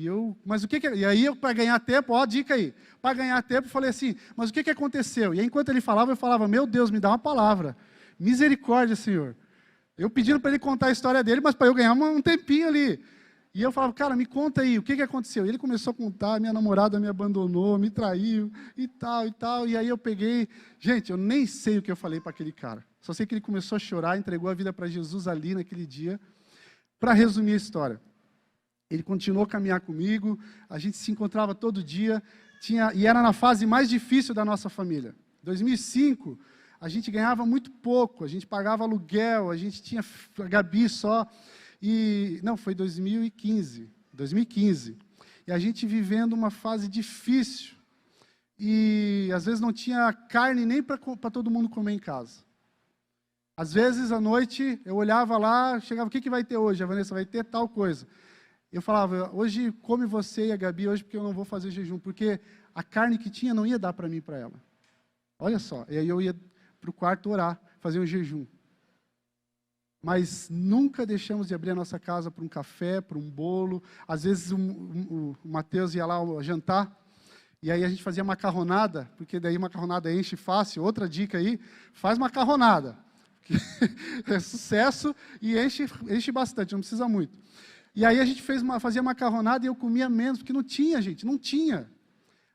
mas o que que... E aí, para ganhar tempo, ó, dica aí. Para ganhar tempo, eu falei assim, mas o que que aconteceu? E aí, enquanto ele falava, eu falava, meu Deus, me dá uma palavra. Misericórdia, Senhor. Eu pedindo para ele contar a história dele, mas para eu ganhar um tempinho ali. E eu falava, cara, me conta aí, o que que aconteceu? E ele começou a contar, minha namorada me abandonou, me traiu, e tal, e tal. E aí eu peguei, gente, eu nem sei o que eu falei para aquele cara. Só sei que ele começou a chorar, entregou a vida para Jesus ali naquele dia. Para resumir a história, ele continuou a caminhar comigo, a gente se encontrava todo dia, e era na fase mais difícil da nossa família. Em 2005, a gente ganhava muito pouco, a gente pagava aluguel, a gente tinha a Gabi só. Não, foi 2015. E a gente vivendo uma fase difícil. E às vezes não tinha carne nem para todo mundo comer em casa. Às vezes à noite eu olhava lá, chegava, o que vai ter hoje? A Vanessa vai ter tal coisa. Eu falava, hoje come você e a Gabi hoje porque eu não vou fazer jejum, porque a carne que tinha não ia dar para mim e para ela. Olha só, e aí eu ia para o quarto orar, fazer um jejum. Mas nunca deixamos de abrir a nossa casa para um café, para um bolo. Às vezes o Mateus ia lá jantar, E aí a gente fazia macarronada, porque daí macarronada enche fácil. Outra dica aí, faz macarronada. É sucesso e enche bastante, não precisa muito. E aí a gente fazia macarronada e eu comia menos, porque não tinha, gente, não tinha.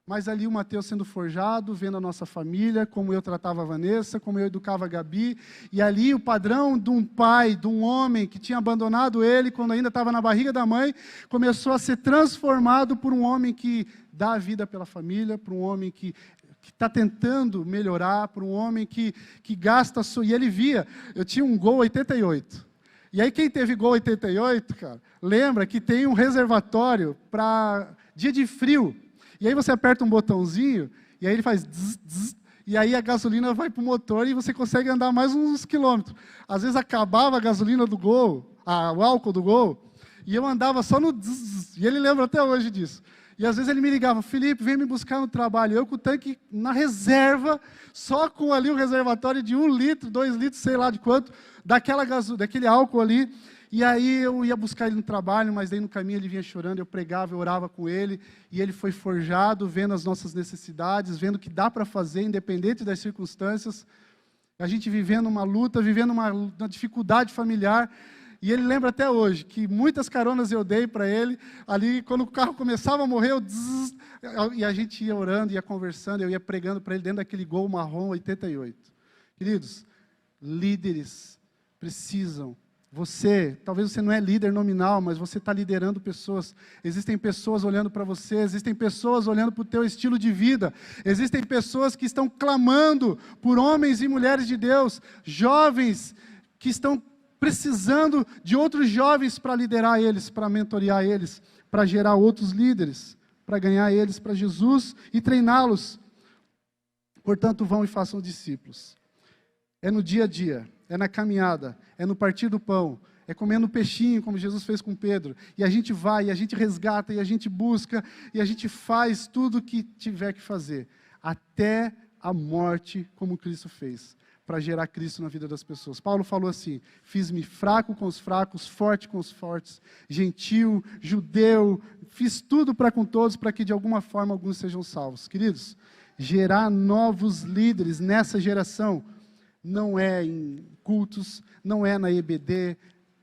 Mas ali o Mateus sendo forjado, vendo a nossa família, como eu tratava a Vanessa, como eu educava a Gabi, e ali o padrão de um pai, de um homem que tinha abandonado ele quando ainda estava na barriga da mãe, começou a ser transformado por um homem que dá a vida pela família, por um homem que está tentando melhorar, por um homem que gasta a sua... E ele via, eu tinha um Gol 88. E aí quem teve Gol 88, cara, lembra que tem um reservatório para dia de frio. E aí você aperta um botãozinho, e aí ele faz zzz, zzz, e aí a gasolina vai para o motor e você consegue andar mais uns quilômetros. Às vezes acabava a gasolina do Gol, o álcool do Gol, e eu andava só no zzz, e ele lembra até hoje disso. E às vezes ele me ligava, Felipe, vem me buscar no trabalho. Eu com o tanque na reserva, só com ali o reservatório de 1 litro, 2 litros, sei lá de quanto, daquele álcool ali. E aí eu ia buscar ele no trabalho, mas daí no caminho ele vinha chorando, eu pregava, eu orava com ele, e ele foi forjado, vendo as nossas necessidades, vendo que dá para fazer, independente das circunstâncias. A gente vivendo uma luta, vivendo uma dificuldade familiar, e ele lembra até hoje que muitas caronas eu dei para ele, ali quando o carro começava a morrer, e a gente ia orando, ia conversando, eu ia pregando para ele dentro daquele Gol marrom 88. Queridos, líderes precisam... talvez você não é líder nominal, mas você está liderando pessoas. Existem pessoas olhando para você, existem pessoas olhando para o teu estilo de vida, existem pessoas que estão clamando por homens e mulheres de Deus, jovens que estão precisando de outros jovens para liderar eles, para mentorear eles, para gerar outros líderes, para ganhar eles para Jesus e treiná-los. Portanto, vão e façam discípulos. É no dia a dia, é na caminhada, é no partir do pão, é comendo peixinho, como Jesus fez com Pedro. E a gente vai, e a gente resgata, e a gente busca, e a gente faz tudo o que tiver que fazer, até a morte, como Cristo fez, para gerar Cristo na vida das pessoas. Paulo falou assim, fiz-me fraco com os fracos, forte com os fortes, gentil, judeu, fiz tudo para com todos, para que de alguma forma alguns sejam salvos. Queridos, gerar novos líderes nessa geração, não é em cultos, não é na EBD,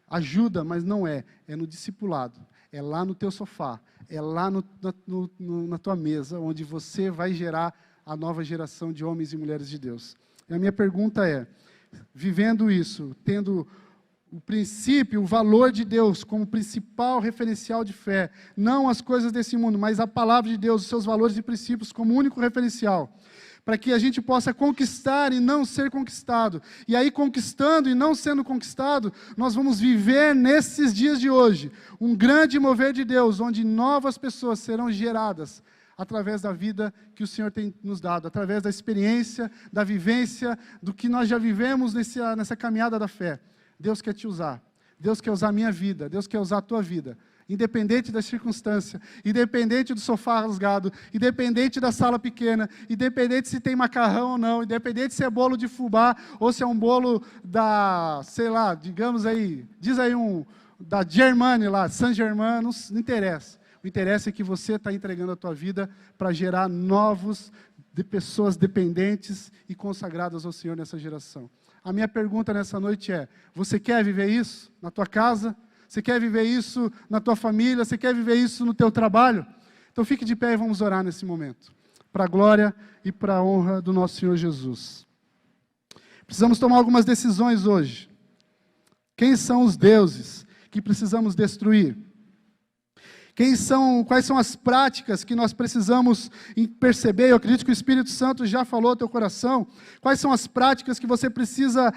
ajuda, mas não é. É no discipulado, é lá no teu sofá, é lá na tua mesa, onde você vai gerar a nova geração de homens e mulheres de Deus. E a minha pergunta é, vivendo isso, tendo o princípio, o valor de Deus como principal referencial de fé, não as coisas desse mundo, mas a palavra de Deus, os seus valores e princípios como único referencial, para que a gente possa conquistar e não ser conquistado. E aí, conquistando e não sendo conquistado, nós vamos viver nesses dias de hoje um grande mover de Deus, onde novas pessoas serão geradas através da vida que o Senhor tem nos dado, através da experiência, da vivência, do que nós já vivemos nessa caminhada da fé. Deus quer te usar. Deus quer usar a minha vida. Deus quer usar a tua vida. Independente da circunstância, independente do sofá rasgado, independente da sala pequena, independente se tem macarrão ou não, independente se é bolo de fubá ou se é um bolo da, sei lá, digamos aí, diz aí da Germani lá, Saint-Germain, não interessa. O interesse é que você está entregando a tua vida para gerar novos de pessoas dependentes e consagradas ao Senhor nessa geração. A minha pergunta nessa noite é, você quer viver isso na tua casa? Você quer viver isso na tua família? Você quer viver isso no teu trabalho? Então fique de pé e vamos orar nesse momento. Para a glória e para a honra do nosso Senhor Jesus. Precisamos tomar algumas decisões hoje. Quem são os deuses que precisamos destruir? Quais são as práticas que nós precisamos perceber? Eu acredito que o Espírito Santo já falou ao teu coração. Quais são as práticas que você precisa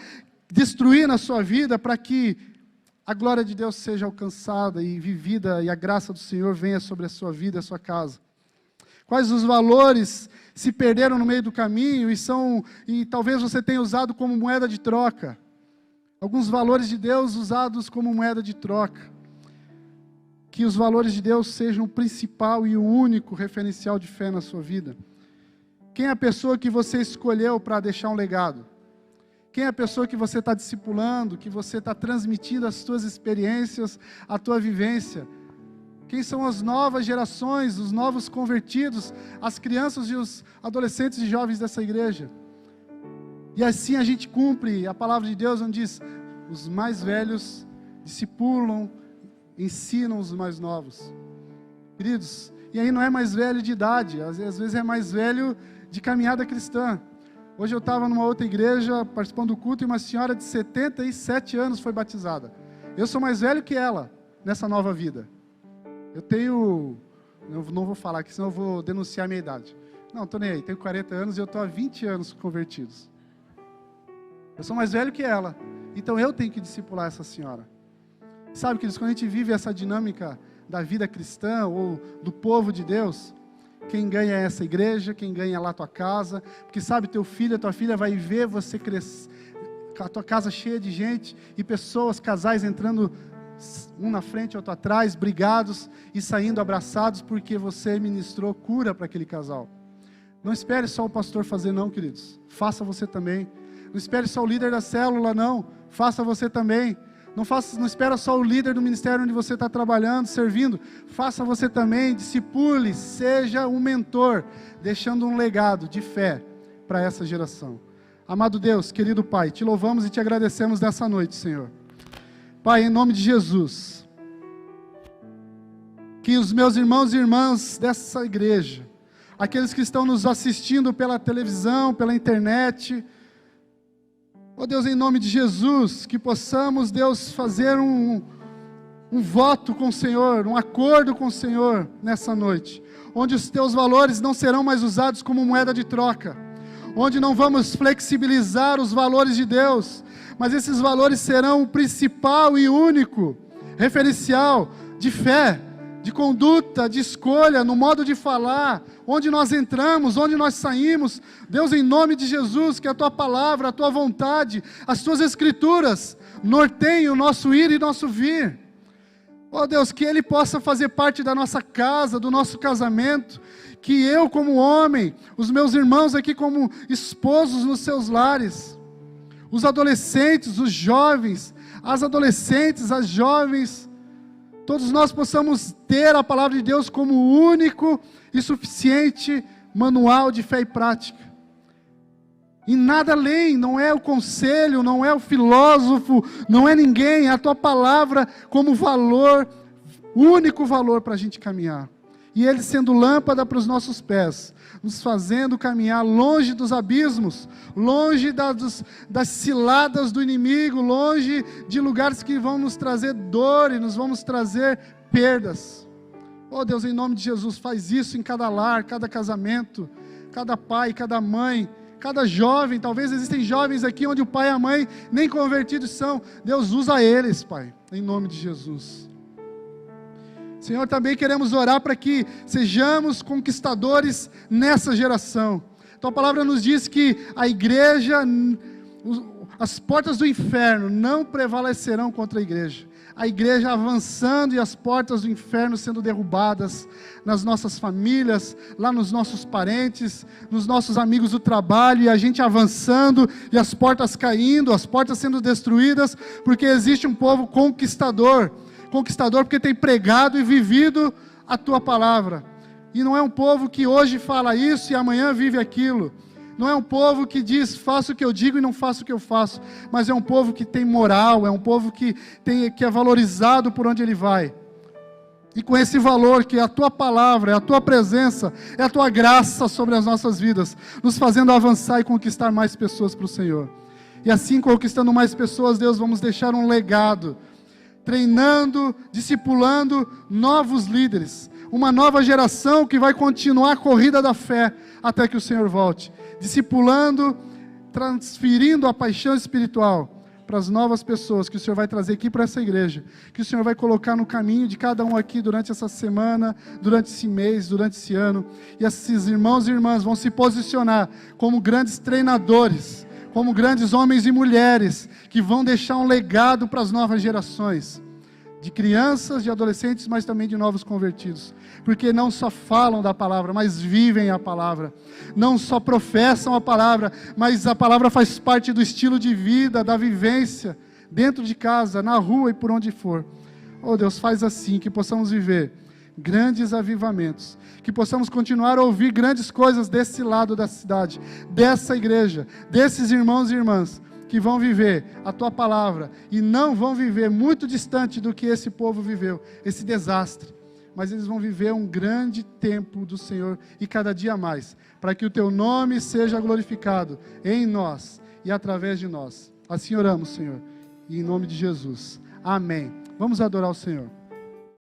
destruir na sua vida para que a glória de Deus seja alcançada e vivida e a graça do Senhor venha sobre a sua vida e a sua casa? Quais os valores se perderam no meio do caminho e talvez você tenha usado como moeda de troca? Alguns valores de Deus usados como moeda de troca. Que os valores de Deus sejam o principal e o único referencial de fé na sua vida. Quem é a pessoa que você escolheu para deixar um legado? Quem é a pessoa que você está discipulando, que você está transmitindo as suas experiências, a tua vivência? Quem são as novas gerações, os novos convertidos, as crianças e os adolescentes e jovens dessa igreja. E assim a gente cumpre a palavra de Deus, onde diz: os mais velhos discipulam, ensinam os mais novos. Queridos, e aí não é mais velho de idade, às vezes é mais velho de caminhada cristã. Hoje eu estava numa outra igreja, participando do culto, e uma senhora de 77 anos foi batizada. Eu sou mais velho que ela, nessa nova vida. Eu não vou falar aqui, senão eu vou denunciar a minha idade. Não, estou nem aí, tenho 40 anos e eu estou há 20 anos convertidos. Eu sou mais velho que ela, então eu tenho que discipular essa senhora. Sabe, queridos, quando a gente vive essa dinâmica da vida cristã ou do povo de Deus, quem ganha é essa igreja, quem ganha é lá a tua casa, porque sabe, teu filho, a tua filha vai ver você crescer, a tua casa cheia de gente, e pessoas, casais entrando um na frente, outro atrás, brigados e saindo abraçados, porque você ministrou cura para aquele casal. Não espere só o pastor fazer não, queridos, faça você também. Não espere só o líder da célula não, faça você também. Não espera só o líder do ministério onde você está trabalhando, servindo. Faça você também, discipule, seja um mentor, deixando um legado de fé para essa geração. Amado Deus, querido Pai, te louvamos e te agradecemos nessa noite, Senhor. Pai, em nome de Jesus, que os meus irmãos e irmãs dessa igreja, aqueles que estão nos assistindo pela televisão, pela internet, ó Deus, em nome de Jesus, que possamos, Deus, fazer um voto com o Senhor, um acordo com o Senhor nessa noite, onde os teus valores não serão mais usados como moeda de troca, onde não vamos flexibilizar os valores de Deus, mas esses valores serão o principal e único referencial de fé, de conduta, de escolha, no modo de falar, onde nós entramos, onde nós saímos. Deus, em nome de Jesus, que a Tua palavra, a Tua vontade, as Tuas Escrituras norteiem o nosso ir e nosso vir. Ó Deus, que Ele possa fazer parte da nossa casa, do nosso casamento, que eu como homem, os meus irmãos aqui como esposos nos seus lares, os adolescentes, os jovens, as adolescentes, as jovens, todos nós possamos ter a palavra de Deus como único e suficiente manual de fé e prática. E nada além, não é o conselho, não é o filósofo, não é ninguém, é a Tua palavra como valor, único valor para a gente caminhar. E Ele sendo lâmpada para os nossos pés, nos fazendo caminhar longe dos abismos, longe das ciladas do inimigo, longe de lugares que vão nos trazer dor e nos vão nos trazer perdas. Oh Deus, em nome de Jesus, faz isso em cada lar, cada casamento, cada pai, cada mãe, cada jovem. Talvez existem jovens aqui onde o pai e a mãe nem convertidos são. Deus, usa eles, Pai, em nome de Jesus. Senhor, também queremos orar para que sejamos conquistadores nessa geração. Tua palavra nos diz que a igreja, as portas do inferno não prevalecerão contra a igreja. A igreja avançando e as portas do inferno sendo derrubadas nas nossas famílias, lá nos nossos parentes, nos nossos amigos do trabalho, e a gente avançando e as portas caindo, as portas sendo destruídas, porque existe um povo conquistador porque tem pregado e vivido a Tua palavra, e não é um povo que hoje fala isso e amanhã vive aquilo, não é um povo que diz, faço o que eu digo e não faço o que eu faço, mas é um povo que tem moral, é um povo que é valorizado por onde ele vai, e com esse valor que é a Tua palavra, é a Tua presença, é a Tua graça sobre as nossas vidas, nos fazendo avançar e conquistar mais pessoas para o Senhor, e assim conquistando mais pessoas, Deus, vamos deixar um legado, treinando, discipulando novos líderes, uma nova geração que vai continuar a corrida da fé até que o Senhor volte, discipulando, transferindo a paixão espiritual para as novas pessoas que o Senhor vai trazer aqui para essa igreja, que o Senhor vai colocar no caminho de cada um aqui durante essa semana, durante esse mês, durante esse ano, e esses irmãos e irmãs vão se posicionar como grandes treinadores, como grandes homens e mulheres, que vão deixar um legado para as novas gerações, de crianças, de adolescentes, mas também de novos convertidos, porque não só falam da palavra, mas vivem a palavra, não só professam a palavra, mas a palavra faz parte do estilo de vida, da vivência, dentro de casa, na rua e por onde for. Oh Deus, faz assim, que possamos viver grandes avivamentos, que possamos continuar a ouvir grandes coisas desse lado da cidade, dessa igreja, desses irmãos e irmãs, que vão viver a Tua palavra, e não vão viver muito distante do que esse povo viveu, esse desastre, mas eles vão viver um grande tempo do Senhor, e cada dia mais, para que o Teu nome seja glorificado em nós, e através de nós. Assim oramos, Senhor, e em nome de Jesus. Amém. Vamos adorar o Senhor.